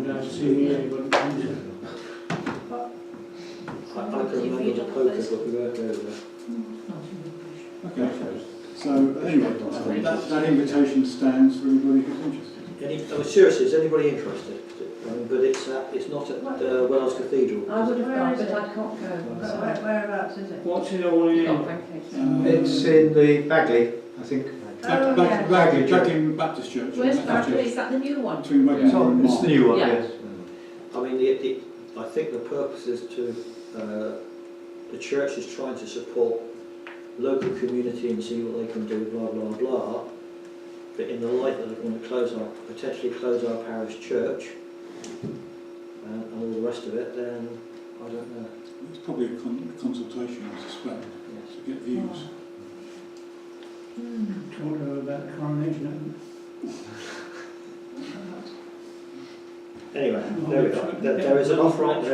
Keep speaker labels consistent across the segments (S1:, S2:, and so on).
S1: come down to see me, anybody comes in.
S2: I can remember the poker, but we weren't over there.
S3: Okay. So anyway, that invitation stands for anybody who's interested.
S2: Seriously, is anybody interested? But it's not at Wells Cathedral.
S4: I would have gone, but I can't go.
S5: Whereabouts is it?
S1: What's it all in?
S6: It's in the Bagley, I think.
S3: Bagley Baptist Church.
S4: Where's Bagley? Is that the new one?
S3: Between Wellington and
S6: It's the new one,
S4: Yeah.
S6: yes.
S2: I mean, I think the purpose is to, the church is trying to support local community and see what they can do, blah, blah, blah. But in the light that they want to potentially close our parish church, and all the rest of it, then I don't know.
S3: It's probably a consultation, I suspect,
S2: Yes.
S3: to get views.
S1: Told her about the coronation.
S2: Anyway, there we go. There is an offer on the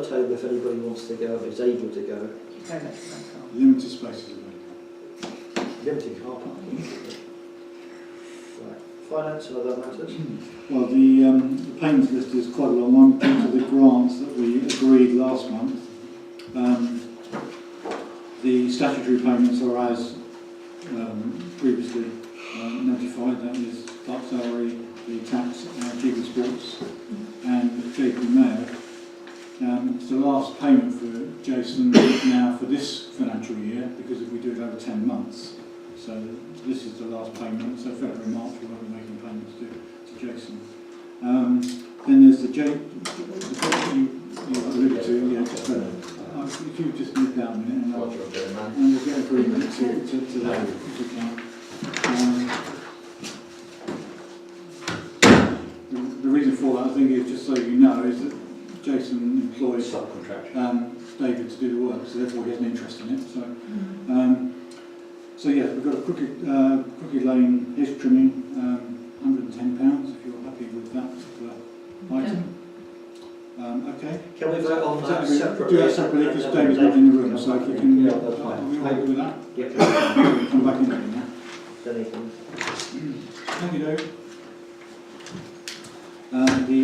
S2: table if anybody wants to go, if it's able to go.
S3: Limited spaces available.
S2: Limited car parking. Right. Finance and other matters.
S3: Well, the payments list is quite a long one due to the grants that we agreed last month. The statutory payments are as previously notified, that is Clark Salary, the tax, Jubilee Sports and JP Mayo. It's the last payment for Jason now for this financial year, because if we do it over 10 months. So this is the last payment, so February, March we won't be making payments to Jason. Then there's the you alluded to, yeah, just if you just nip down a minute and we'll get agreement to that if we can. The reason for that, I think, is just so you know, is that Jason employed David to do the work, so therefore he has an interest in it. So yeah, we've got a Crooked Lane hedge trimming, £110 if you're happy with that particular item. Okay.
S2: Can we vote on that separately?
S3: Do that separately because David's not in the room, so if you can,
S6: Yeah, that's fine.
S3: are we all happy with that?
S2: Yeah.
S3: Come back in again now.
S2: Anything?
S3: Thank you, David. The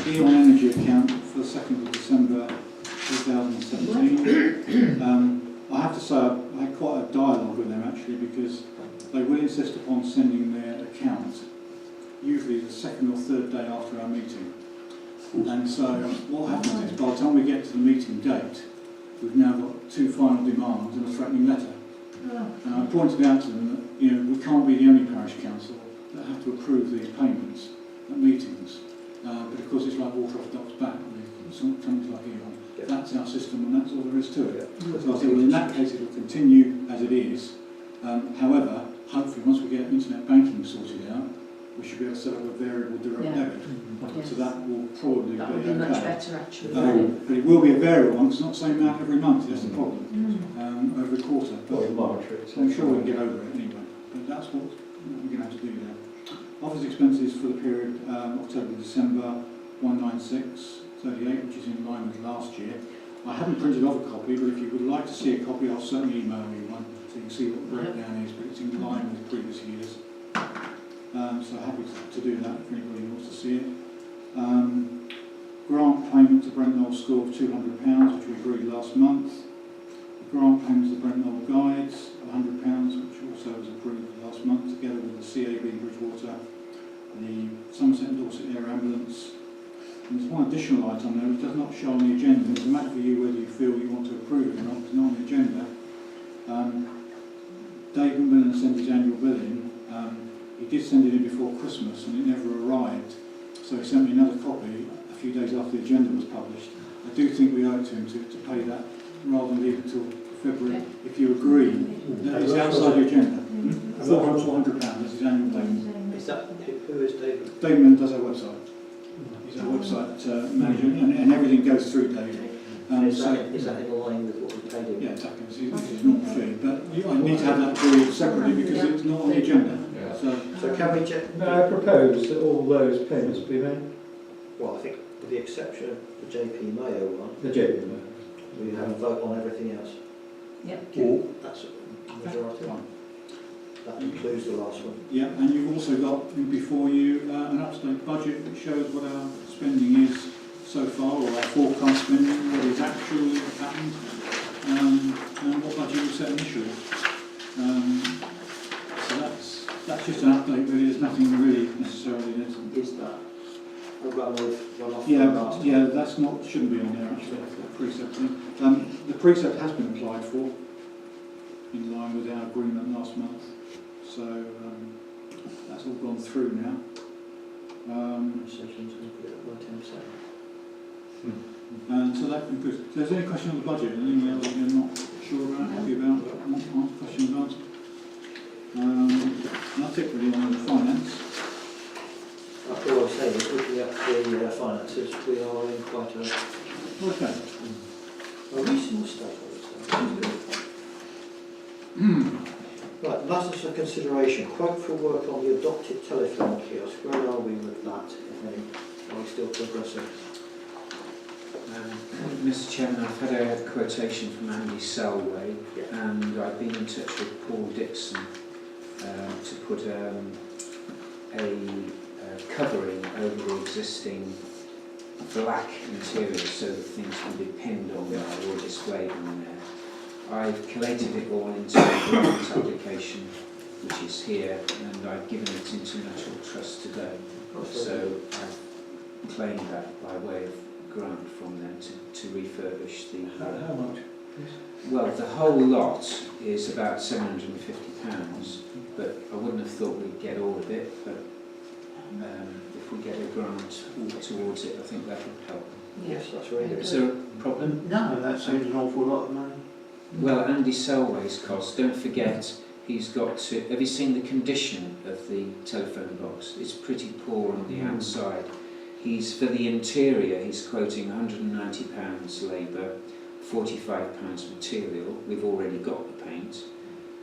S3: E.ON Energy account for the 2nd of December 2017. I have to say I had quite a dialogue with them actually, because they will insist upon sending their account usually the 2nd or 3rd day after our meeting. And so what happens is by the time we get to the meeting date, we've now got 2 final demands and a threatening letter. And I pointed out to them that we can't be the only parish council that have to approve these payments at meetings. But of course it's like water off duck's back with companies like E.ON. That's our system and that's all there is to it. So I said, well, in that case it will continue as it is. However, hopefully once we get internet banking sorted out, we should be able to set up a variable direct debit.
S4: Yes.
S3: So that will probably
S4: That
S3: be
S4: would be
S3: okay.
S4: much better actually.
S3: But it will be a variable one, 'cause it's not the same amount every month, that's the problem, over a quarter. But I'm sure we can get over it anyway. But that's what we're going to have to do there. Office expenses for the period October to December 196.38, which is in line with last year. I haven't printed off a copy, but if you would like to see a copy, I'll certainly email you one so you can see what the breakdown is, but it's in line with previous years. So happy to do that if anybody wants to see it. Grant payment to Brent Knoll School of £200, which we agreed last month. The grant payment to the Brent Knoll Guides of £100, which also was approved last month, together with the CAB Bridgewater, the Somerset and Dorset Air Ambulance. And there's one additional item there which does not show on the agenda. It's a matter for you whether you feel you want to approve it or not. It's not on the agenda. Dave McMillan sent his annual billing. He did send it in before Christmas and it never arrived. So he sent me another copy a few days after the agenda was published. I do think we owe it to him to pay that rather than leave it till February. If you agree, that is outside the agenda. £400, that's his annual payment.
S2: Is that, who is David?
S3: David McMillan does our website. He's our website manager and everything goes through David.
S2: Is that in line with what we paid him?
S3: Yeah, exactly. It's not free, but I need to have that agreed separately because it's not on the agenda.
S2: So can we check?
S6: No, I propose that all those payments be made.
S2: Well, I think with the exception of the JP Mayo one,
S6: The JP Mayo.
S2: we have a vote on everything else.
S4: Yep.
S2: That's a majority. That includes the last one.
S3: Yeah, and you've also got before you an up-to-date budget which shows what our spending nothing really necessarily in it.
S2: Is that a run-off?
S3: Yeah, that's not, shouldn't be on there actually, that precept thing. The precept has been applied for, in line with our agreement last month, so that's all gone through now.
S2: Sessions and put it up by 10%.
S3: And so that concludes. So is there any question on the budget? Anything else you're not sure about, happy about, want questions answered? That's it really on the finance.
S2: All I was saying is, looking at the finances, we are in quite a
S3: Okay.
S2: reasonable state, I would say. Right, matters for consideration. Quote for work on the adopted telephone kiosk. Where are we with that, if any? Are we still progressing?
S7: Mr. Chairman, I've had a quotation from Andy Selway, and I've been in touch with Paul Dixon to put a covering over the existing black interior so that things can be pinned on there or displayed on there. I've collated it all into a grant application, which is here, and I've given it into National Trust today. So I've claimed that by way of grant from them to refurbish the...
S6: How much?
S7: Well, the whole lot is about £750, but I wouldn't have thought we'd get all of it, but if we get a grant towards it, I think that would help.
S2: Yes, that's really good.
S7: Is there a problem?
S1: No, that seems an awful lot of money.
S7: Well, Andy Selway's cost, don't forget, he's got to... Have you seen the condition of the telephone box? It's pretty poor on the outside. He's, for the interior, he's quoting £190 labour, £45 material. We've already got the paint.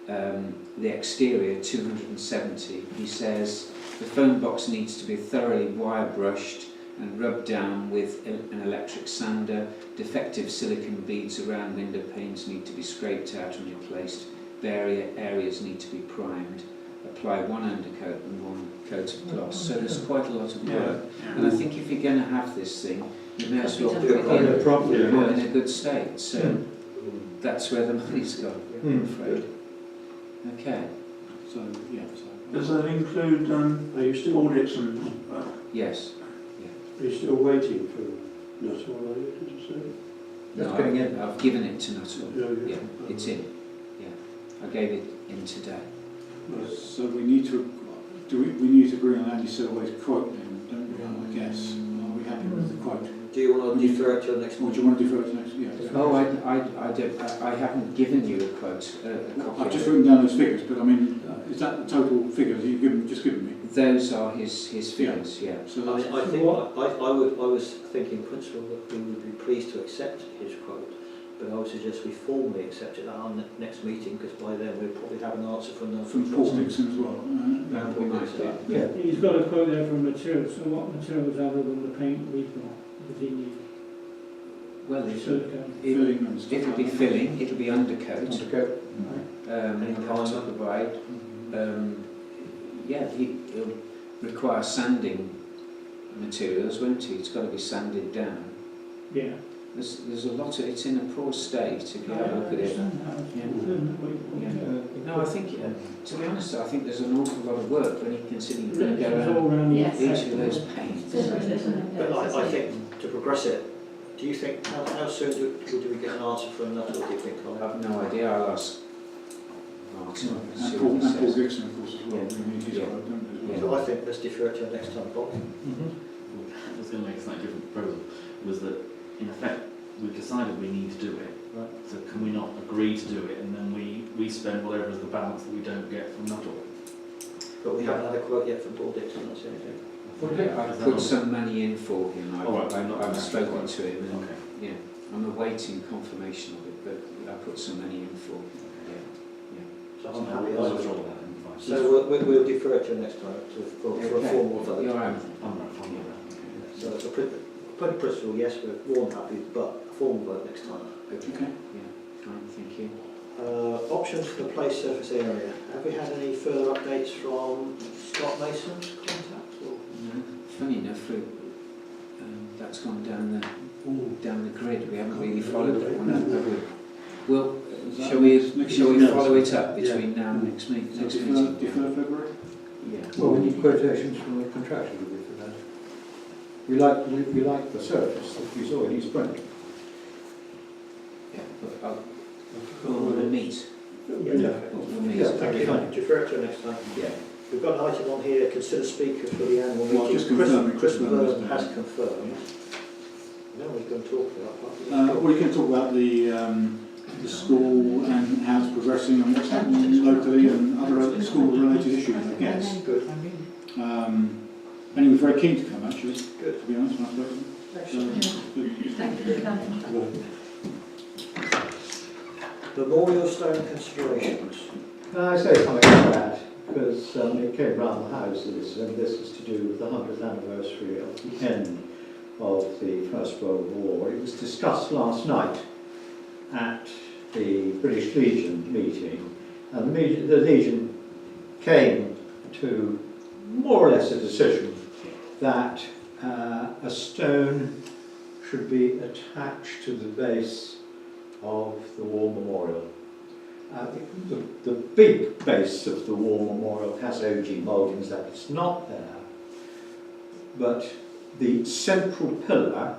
S7: The exterior, £270. He says the phone box needs to be thoroughly wire brushed and rubbed down with an electric sander. Defective silicon beads around window panes need to be scraped out and replaced. Barrier areas need to be primed. Apply one undercoat and one coat of gloss. So there's quite a lot of work. And I think if you're going to have this thing, you may as well do it in a good state. So that's where the money's gone, I'm afraid. Okay.
S3: So, yeah.
S1: Does that include
S8: Are you still
S1: audits and...
S7: Yes.
S8: Are you still waiting for Nuttall, are you, did you say?
S7: No, I've given it to Nuttall.
S8: Yeah.
S7: It's in. Yeah. I gave it in today.
S3: So we need to need to agree on Andy Selway's quote then, don't we, I guess? Are we happy with the quote?
S2: Do you want to defer it till next
S3: Or
S2: month?
S3: do you want to defer it to next? Yeah.
S7: Oh, I haven't given you a quote, a copy.
S3: I've just written down those figures, but I mean, is that the total figures you've just given me?
S7: Those are his figures, yeah.
S3: So
S2: I
S3: that's,
S2: think I was thinking in principle that we would be pleased to accept his quote, but I would suggest we formally accept it at our next meeting, because by then we'll probably have an answer from
S3: Paul Dixon as well.
S7: We might do.
S6: Yeah.
S1: He's got a quote there from materials, so what materials other than the paint we've got does he need?
S7: Well,
S1: Silicone.
S3: Filling and stuff
S7: it'll be
S3: like that.
S7: filling, it'll be undercoat.
S2: Any
S7: He'll have to provide. Yeah, he'll require sanding materials, won't he? It's got to be sanded down.
S1: Yeah.
S7: There's a lot of it's in a poor state if you have a look at it. No, I think, to be honest, I think there's an awful lot of work when you consider you've got to go around
S4: Yes.
S7: each of those paints.
S2: But I think to progress it, do you think, how soon do we get an answer from Nuttall, do you think?
S7: I have no idea, I'll ask Martin. and see
S3: And
S7: what he
S3: Paul
S7: says.
S3: Dixon, of course, as well.
S7: Yeah.
S3: We need his
S7: Yeah.
S3: quote, don't we, as
S2: So
S3: well?
S2: I think let's defer it till next time, Bob.
S9: I was going to make a slightly different proposal, was that in effect we've decided we need to do it,
S2: Right.
S9: so can we not agree to do it and then we spend whatever is the balance that we don't get from Nuttall?
S2: But we haven't had a quote yet from Paul Dixon, that's anything.
S7: I've put some money in for him, I've spoken to him, and
S9: Okay.
S7: yeah, I'm awaiting confirmation of it, but I put some money in for him.
S2: So
S9: So
S2: I'm happy.
S9: I'll withdraw that and fine.
S2: So we'll defer it till next time for a formal vote.
S7: You're out.
S9: I'm right, fine with that.
S2: So it's a principle, yes, we're more than happy, but a formal vote next time.
S7: Okay, yeah, fine, thank you.
S2: Options for the play surface area. Have we had any further updates from Scott Mason's contact? Or?
S7: No, funny enough, that's gone down the grid. We haven't really followed that one up, have we? Well, shall we follow it up between now and next meeting?
S3: Defer February?
S7: Yeah.
S6: Well, we need quotations from the contractor for that. We like the surface that we saw in East Brent.
S7: Yeah, but we'll meet.
S2: Yeah.
S7: We'll meet.
S2: Yeah, thank you. Defer it to next time.
S7: Yeah.
S2: We've got an item on here, consider speakers for the annual
S3: Well,
S2: meeting.
S3: just confirming,
S2: Chris
S3: confirming,
S2: Byrne
S3: isn't it?
S2: has confirmed. Now we're going to talk about that.
S3: Well, you can talk about the school and how it's progressing and what's happening locally and other school-related issues, I guess.
S2: Good.
S3: And he was very keen to come, actually,
S2: Good.
S3: to be honest, when I spoke to him.
S2: Excellent.
S4: Thank you for coming.
S2: Memorial stone considerations.
S6: Can I say something about that? Because it came round the houses, and this is to do with the 100th anniversary of the end of the First World War. It was discussed last night at the British Legion meeting, and the Legion came to more or less a decision that a stone should be attached to the base of the War Memorial. The big base of the War Memorial has OG mouldings, that it's not there, but the central pillar,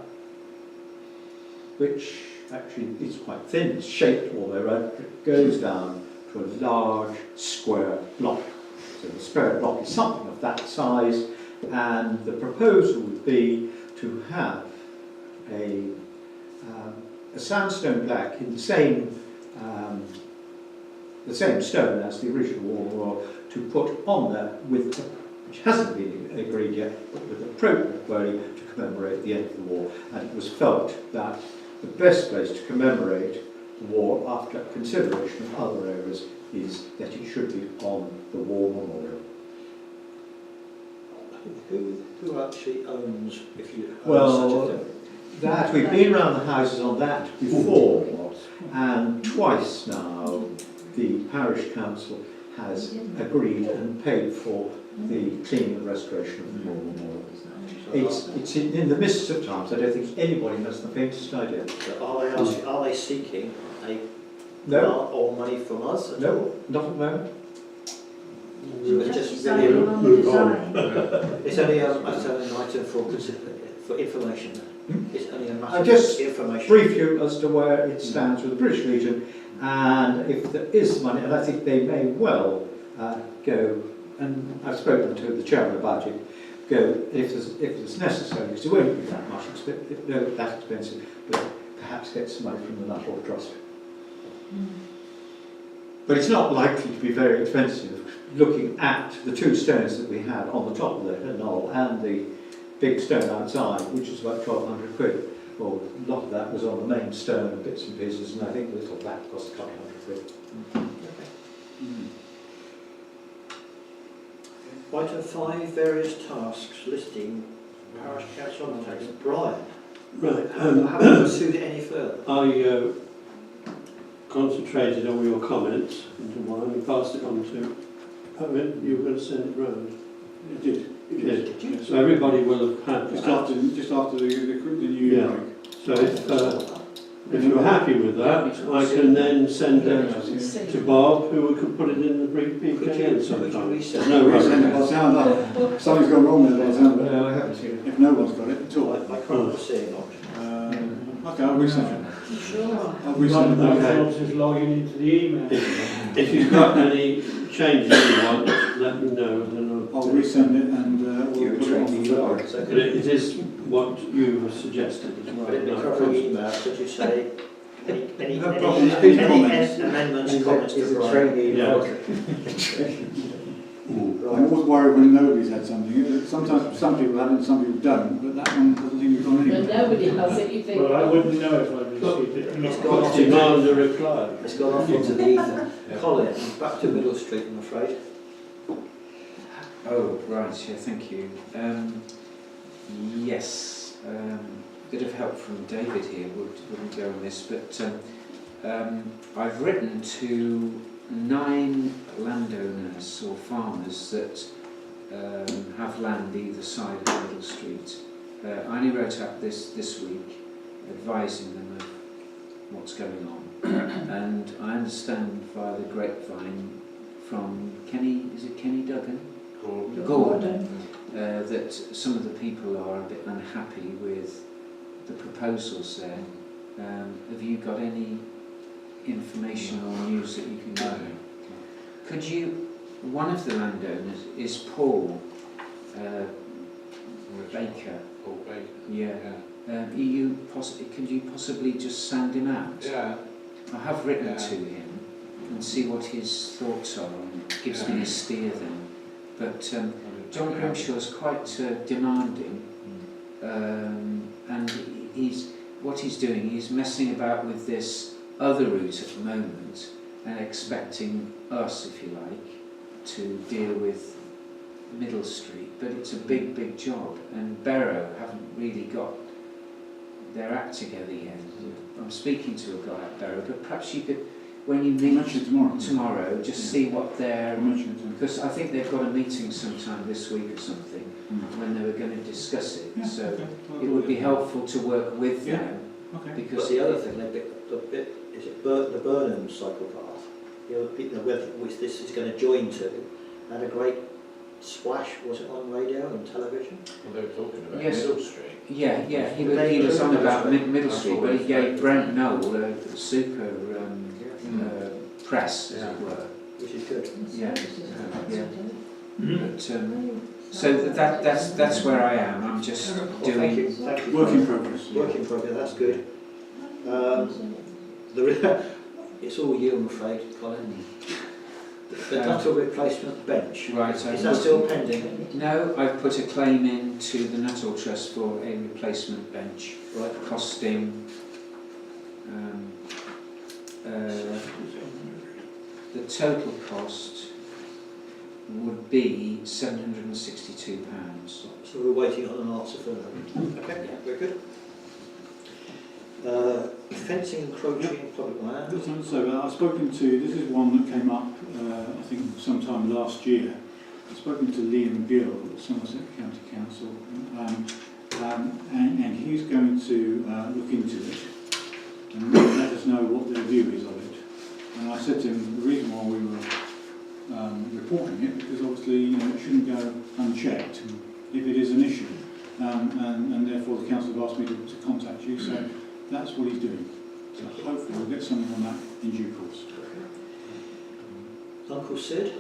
S6: which actually is quite thin, it's shaped all the way around, it goes down to a large square block. So the square block is something of that size, and the proposal would be to have a sandstone plaque in the same stone as the original War Memorial to put on there with, which hasn't been agreed yet, but with appropriate wording to commemorate the end of the war. And it was felt that the best place to commemorate the war, after consideration of other areas, is that it should be on the War Memorial.
S2: Who actually owns, if you own
S6: Well,
S2: such a thing?
S6: that we've been around the houses on that before, and twice now the parish council has agreed and paid for the cleaning and restoration of the War Memorial. It's in the midst of times. I don't think anybody has the faintest idea.
S2: So are they seeking a
S6: No,
S2: grant or money from us?
S6: no, not at the moment.
S2: So it's just really,
S5: Deciding on the
S8: move on.
S5: design.
S2: it's only an item for information. It's only a matter
S6: I just
S2: of information.
S6: Brief you as to where it stands with the British Legion, and if there is money, and I think they may well go, and I've spoken to the chairman about it, go if it's necessary, because it won't be that much, that expensive, but perhaps get some money from the Nuttall Trust. But it's not likely to be very expensive, looking at the two stones that we had on the top of the knoll and the big stone outside, which is about 1,200 quid. Well, a lot of that was on the main stone and bits and pieces, and I think the little back cost a couple hundred quid.
S2: Item 5, various tasks listing parish council undertakes. Brian,
S8: Right.
S2: I haven't pursued it any further.
S8: I concentrated all your comments into one and passed it on to Owen. You were going to send it round.
S3: It did.
S8: You did. So everybody will have had
S3: Just
S8: that.
S3: after the new year
S8: Yeah.
S3: break.
S8: So if you're happy with that, I can then send it to Bob, who could put it in the brief
S2: Could
S8: PKN
S2: you
S8: sometime.
S2: resend
S8: No,
S2: it?
S3: Resend it by the sound of it. Something's gone wrong there by the sound of it.
S6: No, I haven't seen it.
S3: If no one's got it at all.
S2: I can't remember seeing it.
S3: Okay, I'll resend it.
S4: Sure.
S3: I'll resend it.
S8: Okay.
S1: Else is logging into the email.
S8: If you've got any changes you want, let me know, and then
S3: I'll resend it and we'll put it on the blog.
S2: So
S8: But
S2: could
S8: it is what you have suggested as well.
S2: in the covering email, could you say any
S3: No problem. Speak comments.
S2: amendments, comments to Brian?
S8: Yeah.
S3: I'm always worried when nobody's had something. Sometimes some people have it and some people don't, but that one doesn't seem to have gone
S4: When
S3: anywhere.
S4: nobody has it, you think,
S1: Well, I wouldn't know if I received it.
S2: It's
S1: Not
S2: gone
S8: But
S2: off to
S8: demand a reply.
S2: It's gone off into the ether. Colin, back to Middle Street, I'm afraid.
S7: Oh, right, yeah, thank you. Yes, bit of help from David here wouldn't go on this, but I've written to 9 landowners or farmers that have land either side of Middle Street. I only wrote up this week, advising them of what's going on, and I understand via the grapevine from Kenny, is it Kenny Duggan? Gordon, that some of the people are a bit unhappy with the proposals there. Have you got any information or news that you can give me? Could you, one of the landowners is Paul Baker.
S10: Paul Baker.
S7: Yeah.
S10: Yeah.
S7: Could you possibly just sound him out?
S10: Yeah.
S7: I have written
S10: Yeah.
S7: to him and see what his thoughts are, and it gives me a steer then. But John Grimshaw's quite demanding, and what he's doing, he's messing about with this other route at the moment and expecting us, if you like, to deal with Middle Street. But it's a big, big job, and Barrow haven't really got their act together yet. I'm speaking to a guy at Barrow, but perhaps you could, when you meet tomorrow, just see what they're... Because I think they've got a meeting sometime this week or something when they were going to discuss it.
S3: Yeah,
S7: so
S3: okay.
S7: it would be helpful to work with them.
S3: Okay.
S7: Because
S2: But the other thing, is it the Burnham cycle path, which this is going to join to, had a great splash, was it on radio and television?
S10: Well, they were talking about
S7: Yes.
S10: Middle Street.
S7: Yeah, he was on about Middle Street, but he gave Brent Knoll a super press, as it were.
S2: Which is good.
S7: Yeah, yeah. But, so that's where I am. I'm just
S2: Well, thank
S7: doing...
S2: you. Thank you.
S3: Work in progress.
S2: Work in progress, that's good. It's all you, I'm afraid, Colin. The Nuttall replacement bench.
S7: Right,
S2: Is that still pending?
S7: No, I've put a claim in to the Nuttall Trust for a replacement bench,
S2: Right.
S7: costing the total cost would be £762.
S2: So we're waiting on an answer for that. Okay, very good. Fencing encroaching in public land.
S3: So I've spoken to, this is one that came up, I think sometime last year. I've spoken to Liam Gill, Somerset County Council, and he's going to look into it and let us know what their view is of it. And I said to him, the reason why we were reporting it, because obviously it shouldn't go unchecked if it is an issue. And therefore the council have asked me to contact you, so that's what he's doing. So hopefully we'll get something on that in due course.
S2: Uncle Sid?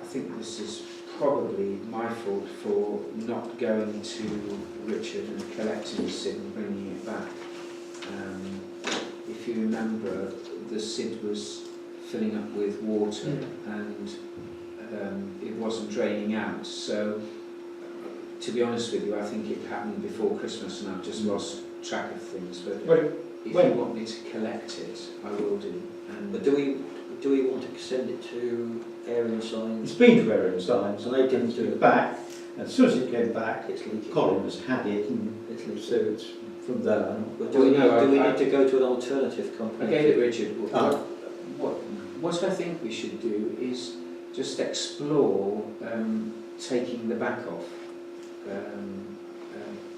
S7: I think this is probably my fault for not going to Richard and collecting the SID and bringing it back. If you remember, the SID was filling up with water and it wasn't draining out. So, to be honest with you, I think it happened before Christmas and I've just lost track of things. But if you want me to collect it, I will do.
S2: But do we want to send it to Aaron Signs?
S6: It's been to Aaron Signs,
S2: And they didn't do it.
S6: back. As soon as it came back,
S2: It's leaking.
S6: Colin has had it, and
S2: It's leaking.
S6: so it's from there.
S2: But do we need to go to an alternative
S7: I
S2: company?
S7: gave it Richard.
S6: Ah.
S7: What I think we should do is just explore taking the back off.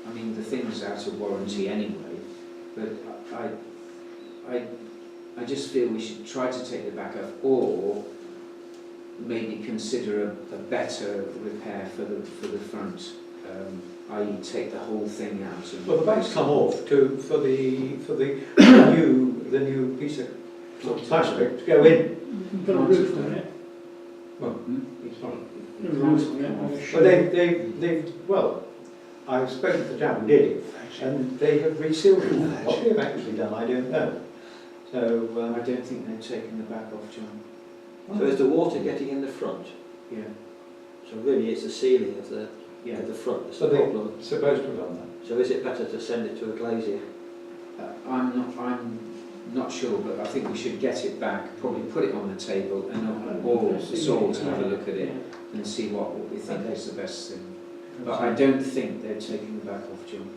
S7: I mean, the thing's out of warranty anyway, but I just feel we should try to take the back off, or maybe consider a better repair for the front, i.e. take the whole thing out. And
S11: Well, the back's come off for the new piece of sort of plastic to go in.
S1: Put a roof on it.
S11: Well, it's not.
S1: A roof on it, or a
S11: But
S1: shed.
S11: they've well, I've spoken to the chap who did it, and they have resealed it. What they've actually done, I don't know. So
S7: I don't think they've taken the back off, John.
S2: So is the water getting in the front?
S7: Yeah.
S2: So really it's the ceiling of the front that's
S11: So
S2: the
S11: they-
S2: problem.
S11: supposed to have done that.
S2: So is it better to send it to a glazier?
S7: I'm not sure, but I think we should get it back, probably put it on the table, and all sort of have a look at it and see what we think is the best thing. But I don't think they're taking the back off, John.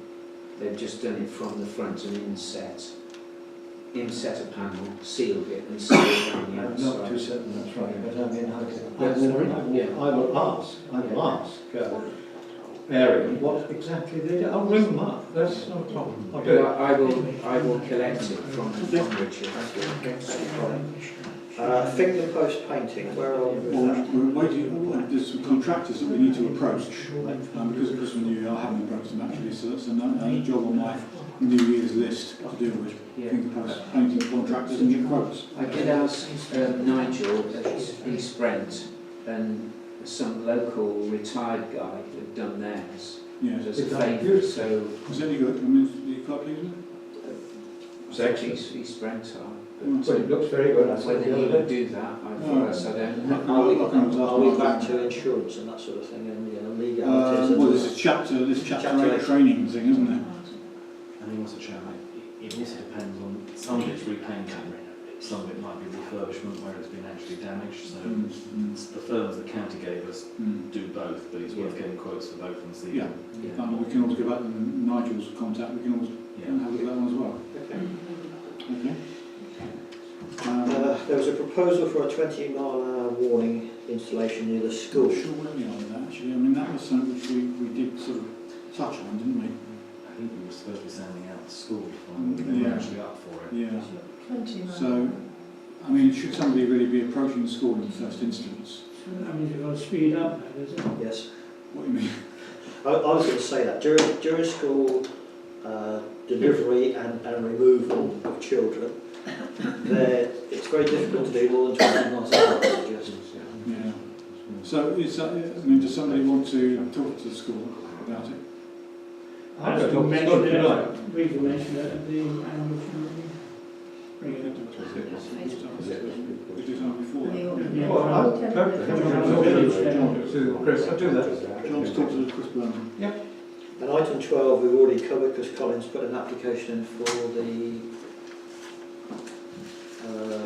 S7: They've just done it from the front and inset a panel, sealed it, and sealed it down the
S6: I'm not too
S7: outside.
S6: certain that's right, but I mean,
S7: Yeah.
S6: I will ask Aaron what exactly they did. I'll ring them up, that's not a problem. I'll do it.
S7: I will collect it from Richard.
S2: Finger post painting, where are we with
S3: Well,
S2: that?
S3: we're waiting, there's some contractors that we need to approach, because of Christmas and New Year, I haven't approached them actually, so that's a job on my New Year's list to do with finger post painting contractors and get quotes.
S7: I did ask Nigel at East Brent and some local retired guy who'd done theirs
S3: Yes.
S7: as a favour, so
S3: Is it any good? I mean, are you quite pleased with it?
S11: It's excellent.
S7: East Brent are.
S11: But it looks very good. I saw
S7: Whether
S11: it the
S7: he
S11: other
S7: would
S11: day.
S7: do that, I suppose, I don't know.
S2: Are we back to insurance and that sort of thing, and legalities?
S3: Well, this is chapter 8 training thing, isn't it?
S9: And he also showed it also depends on some of it's repainting, some of it might be refurbishment where it's been actually damaged. So the firms the county gave us do both, but it's worth getting quotes for both and see.
S3: Yeah. We can always go back to Nigel's contact, we can always have a look at that one as well.
S2: Okay.
S3: Okay.
S2: There was a proposal for a 20-mile-an-hour warning installation near the school.
S3: Sure, where we are with that actually. I mean, that was something which we did sort of touch on, didn't we?
S9: I think we were supposed to be sending out to school to find if they were actually up for it.
S3: Yeah.
S5: 20
S3: So, I mean, should somebody really be approaching the school in the first instance?
S1: That means you've got to speed up then, is it?
S2: Yes.
S3: What do you mean?
S2: I was going to say that during school delivery and removal of children, it's very difficult to do more than 20 miles an hour, I suggest.
S3: Yeah. So, is that, I mean, does somebody want to talk to the school about it?
S11: I've
S1: As
S11: got
S1: we
S11: to
S1: mentioned
S11: talk
S1: it,
S11: tonight.
S1: we can mention it at the annual meeting. Bring it up.
S3: We did that before.
S1: Yeah.
S11: Well, I'm perfect. To Chris, I'll do that.
S3: John's talked to Chris Burnham.
S2: And item 12 we've already covered because Colin's put an application in for the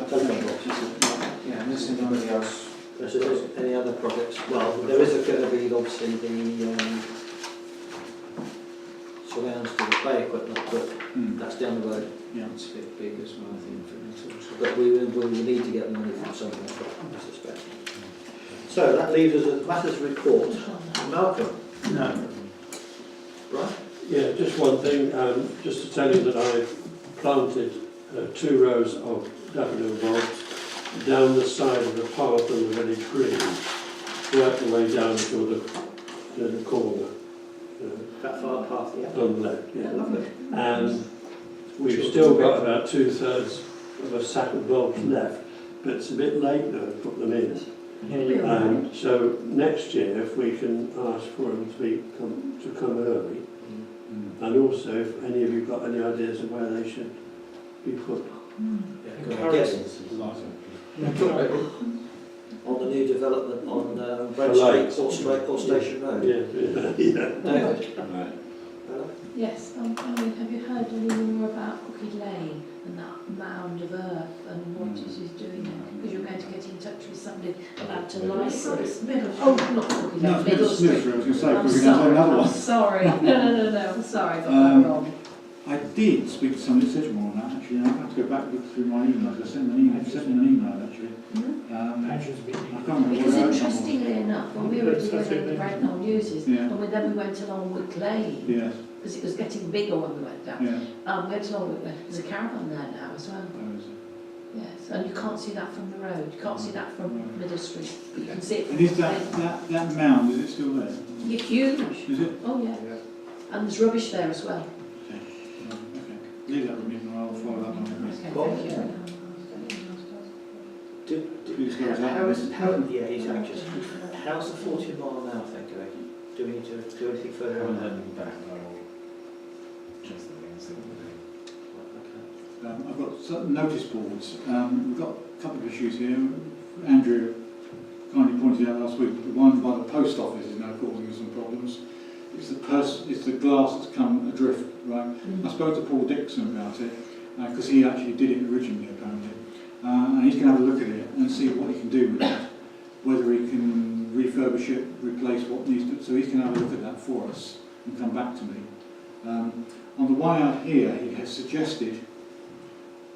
S2: telephone box.
S7: Yeah, unless anybody else.
S2: Unless there's any other projects. Well, there is going to be obviously the surrounds to the play equipment, but that's down the road.
S3: Yeah.
S7: It's a bit big as well, I think, for me to
S2: But we will need to get money from somewhere, I suspect. So that leaves us at matters report. Malcolm.
S8: No.
S2: Right?
S8: Yeah, just one thing, just to tell you that I've planted 2 rows of daffodil bulbs down the side of the path on the village green, right the way down to the corner.
S2: That far path, yeah.
S8: On the left,
S2: Yeah,
S8: yeah.
S2: lovely.
S8: And we've still got about 2/3 of a sack of bulbs left, but it's a bit late now to put them in. So next year, if we can ask for them to come early, and also if any of you got any ideas of where they should be put.
S2: Yes. On the new development on Brent Street or Station Road.
S8: Yeah.
S2: David?
S4: Yes, I mean, have you heard any more about Crooked Lane and that mound of earth and what it is doing there? Because you're going to get in touch with somebody about to licence. Oh, not Crooked
S3: No,
S4: Lane,
S3: it's
S4: Middle
S3: Middle Smith,
S4: Street.
S3: I was going to say,
S4: I'm
S3: because we're going to do another
S4: sorry, I'm
S3: one.
S4: sorry. No, I'm sorry, I got that wrong.
S3: I did speak to somebody at Sedgmore on that actually, and I have to go back and look through my emails. I sent them an email actually. I can't remember
S4: Because
S3: where
S4: interestingly enough, when we were doing the Brent Knoll Uses,
S3: Yeah.
S4: and then we went along Wick Lane,
S3: Yes,
S4: because it was getting bigger when we went down.
S3: yeah.
S4: We went along Wick Lane. There's a caravan there now as well. Yes, and you can't see that from the road. You can't see that from Middle Street. You can see it from
S3: And is
S4: the
S3: that mound, is it still there?
S4: You're huge.
S3: Is it?
S4: Oh, yeah. And there's rubbish there as well.
S3: Okay. Leave that with me and I'll follow that one.
S4: Okay, thank you.
S3: Please go ahead.
S2: Yeah, he's anxious. How's the 40 mile an hour thing going? Do we need to do anything
S9: I
S2: further on
S9: haven't
S2: that?
S9: heard anything back, but I will just see what we do.
S3: I've got some notice boards. We've got a couple of issues here. Andrew kindly pointed out last week, the one by the post office is now causing us some problems. It's the glass that's come adrift, right? I spoke to Paul Dixon about it, because he actually did it originally apparently. And he's going to have a look at it and see what he can do with it, whether he can refurbish it, replace what needs to. So he's going to have a look at that for us and come back to me. On the way out here, he has suggested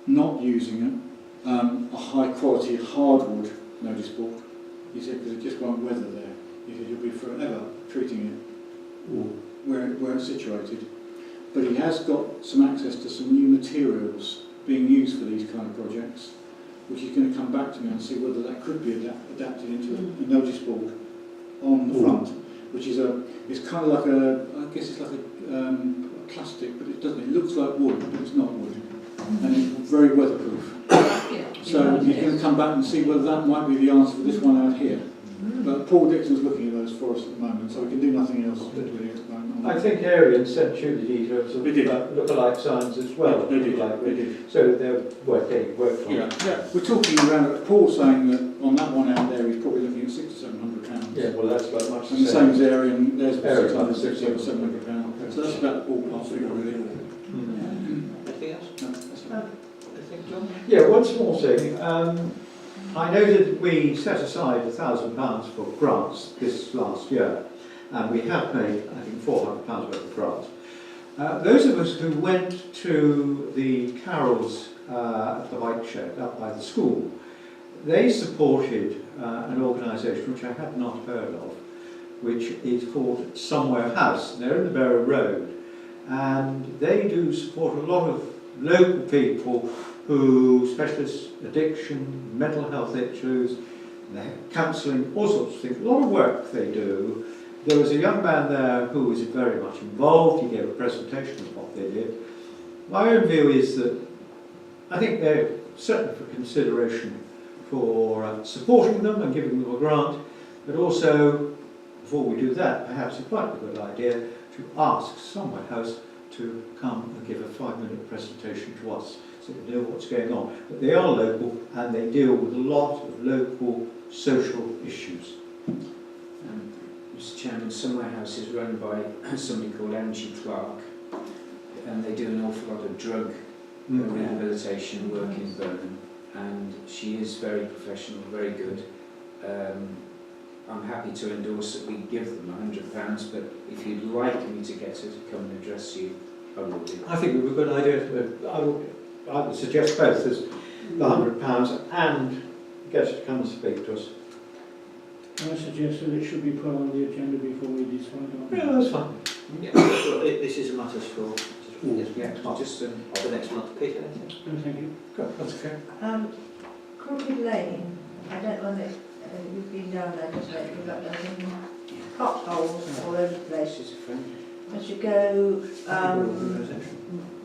S3: not using a high quality hardwood notice board. He said because it just won't weather there. He said you'll be forever treating it where it's situated. But he has got some access to some new materials being used for these kind of projects. which is going to come back to me and see whether that could be adapted into a notice board on the front, which is it's kind of like I guess it's like a plastic, but it looks like wood, but it's not wood, and it's very weatherproof. So he's going to come back and see whether that might be the answer for this one out here. But Paul Dixon's looking at those for us at the moment, so we can do nothing else with it at the moment.
S11: I think Arian sent you the details of
S3: They did.
S11: lookalike signs as well.
S3: They did.
S11: Like,
S3: They did.
S11: so they're getting worked on.
S3: Yeah. We're talking around. Paul's saying that on that one out there, he's probably looking at £600 to £700.
S11: Yeah, well that's about much
S3: And the same as Arian, there's
S11: Arian,
S3: £600 to £700. So that's about the ballpark figure, really.
S2: Anything else?
S3: No, that's it.
S2: Anything, John?
S11: Yeah, one small thing. I know that we set aside £1,000 for grants this last year, and we have made, I think, £400 worth of grants. Those of us who went to the carols at the bike shed up by the school, they supported an organisation which I had not heard of, which is called Somewhere House. They're in the Barrow Road, and they do support a lot of local people who specialist addiction, mental health issues, counselling, all sorts of things. A lot of work they do. There was a young man there who was very much involved. He gave a presentation of what they did. My own view is that I think they're certainly for consideration for supporting them and giving them a grant, but also, before we do that, perhaps it might be a good idea to ask Somewhere House to come and give a 5-minute presentation to us, so we know what's going on. But they are local and they deal with a lot of local social issues.
S7: Mr. Chairman, Somewhere House is run by somebody called Angie Clark, and they do an awful lot of drug rehabilitation work in Birmingham, and she is very professional, very good. I'm happy to endorse that we give them £100, but if you'd like me to get her to come and address you, I will do.
S11: I think it would be a good idea. I would suggest both as the £100 and get her to come and speak to us.
S1: I suggest that it should be put on the agenda before we decide on it.
S11: Yeah, that's fine.
S2: Yeah, this is a matter for
S7: Just
S2: the next month. Peter, anything?
S1: No, thank you.
S11: Good, that's okay.
S5: Crooked Lane, I don't know if you've been down there just lately, but there's potholes all over the place. As you go,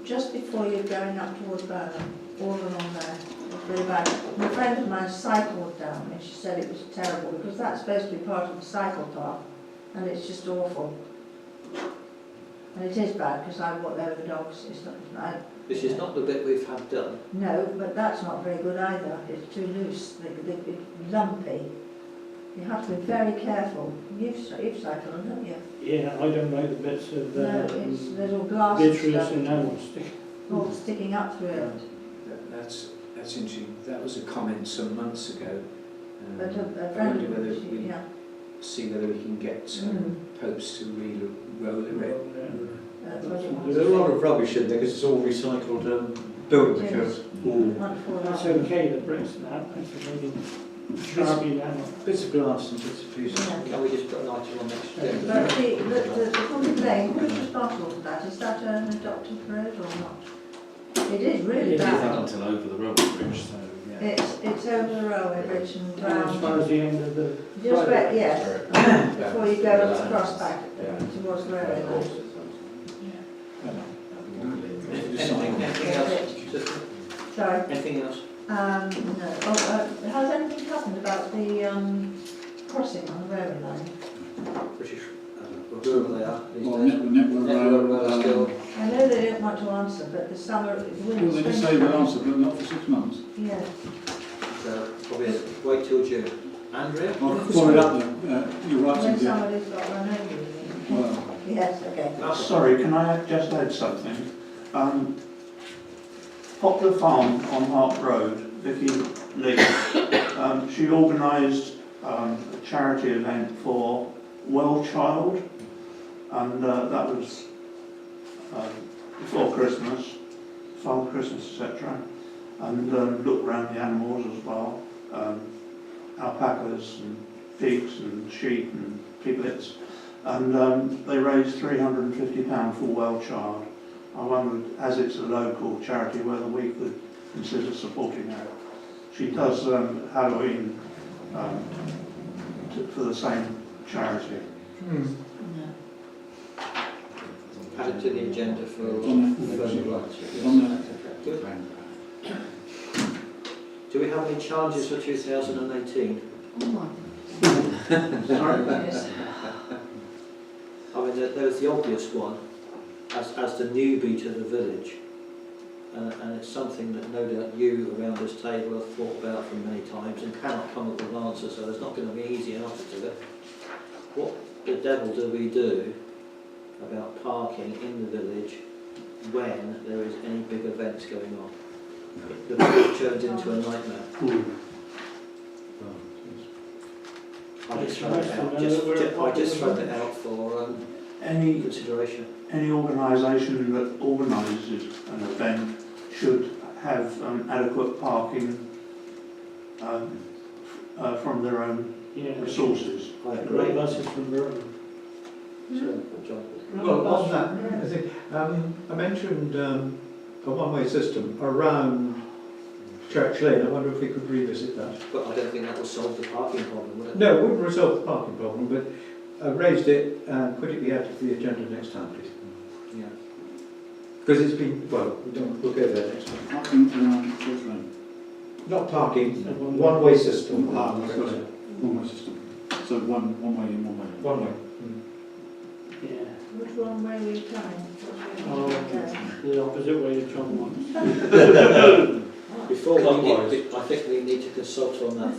S5: just before you're going up towards Burnham, all along there, it's really bad. And a friend of mine cycled down and she said it was terrible because that's supposed to be part of the cycle path and it's just awful. And it is bad because I walk there with the dogs.
S2: This is not the bit we've had done.
S5: No, but that's not very good either. It's too loose, it's lumpy. You have to be very careful. You've cycled, haven't you?
S1: Yeah, I don't like the bits of
S5: No, there's all glass and
S1: vitreous
S5: stuff
S1: and animal stick.
S5: all sticking up through it.
S7: That's interesting. That was a comment some months ago.
S5: But a
S7: I
S5: friend,
S7: wonder whether we
S5: yeah.
S7: see whether we can get popes to re-roller it.
S5: That's what it
S11: There's a lot of rubbish in there because it's all recycled building materials.
S1: It's okay that bricks and that, it's really sharpie that.
S11: Bits of glass and bits of pieces.
S5: Yeah.
S2: Can we just put an item on next agenda?
S5: But the Crooked Lane, who's responsible for that? Is that an adopted road or not? It is really
S9: It is
S5: bad.
S9: up until over the railway bridge, so yeah.
S5: It's over the railway bridge and
S1: As far
S5: round.
S1: as the end of the...
S5: Just where, yes, before you go across back towards the railway line.
S2: Anything else?
S5: Sorry.
S2: Anything else?
S5: No. Oh, has anything happened about the crossing on the railway line?
S2: British, whoever they are these
S3: Well,
S2: days.
S3: network
S2: Network Rail still.
S5: I know they don't want to answer, but the summer, the
S3: Well,
S5: winter,
S3: they say they'll answer, but not for 6 months.
S5: Yeah.
S2: So probably wait till June. Andrea?
S3: I'll follow it up then. You're right,
S5: When
S3: Cynthia.
S5: somebody's got run over, you mean?
S3: Well,
S5: Yes, okay.
S10: Sorry, can I just add something? Poplar Farm on Hart Road, Vicky Lee, she organised a charity event for Well Child, and that was before Christmas, Father Christmas, etc. And looked around the animals as well, alpacas and pigs and sheep and piglets. And they raised £350 for Well Child. I wondered, as it's a local charity, whether we could consider supporting her. She does Halloween for the same charity.
S2: Add it to the agenda for
S3: On
S2: further grants.
S3: On there.
S2: Good. Do we have any challenges for 2018?
S4: Oh my
S10: Sorry?
S4: goodness.
S2: I mean, there's the obvious one, as the newbie to the village, and it's something that no doubt you around this table have thought about for many times and cannot come up with an answer, so there's not going to be an easy answer to it. What the devil do we do about parking in the village when there is any big events going on? The village turns into a nightmare. I just throw it out, I just throw it out for
S10: Any
S2: consideration.
S10: Any organisation that organises an event should have adequate parking from their own
S1: Yeah.
S10: resources.
S2: I
S1: Great
S2: agree.
S1: buses from Birmingham.
S2: So, John.
S11: Well, on that, I think, I mentioned a one-way system around Church Lane. I wonder if we could revisit that.
S2: But I don't think that will solve the parking problem, will it?
S11: No, it wouldn't resolve the parking problem, but I raised it and could it be added to the agenda next time, please?
S2: Yeah.
S11: Because it's been, well, we'll go there next time.
S3: Parking around Church Lane.
S11: Not parking, one-way system.
S3: Ah, I've got it. One-way system. So one way in, one way out.
S11: One way.
S1: Yeah.
S5: Which one way are you coming?
S1: Oh, the opposite way of John wants.
S2: Before we
S8: Clockwise.
S2: get, I think we need to consult on that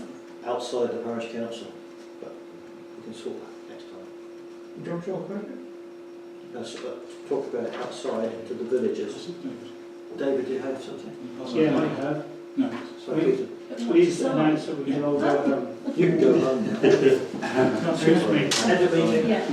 S2: outside the parish council, but we can sort that next time.
S11: Don't you talk about it?
S2: Let's talk about it outside to the villagers. David, do you have something?
S1: Yeah, I have.
S3: No.
S2: Sorry, Peter.
S1: Please announce that we can all go home.
S2: You can go home now.
S1: Excuse me. End of meeting.
S4: Yeah.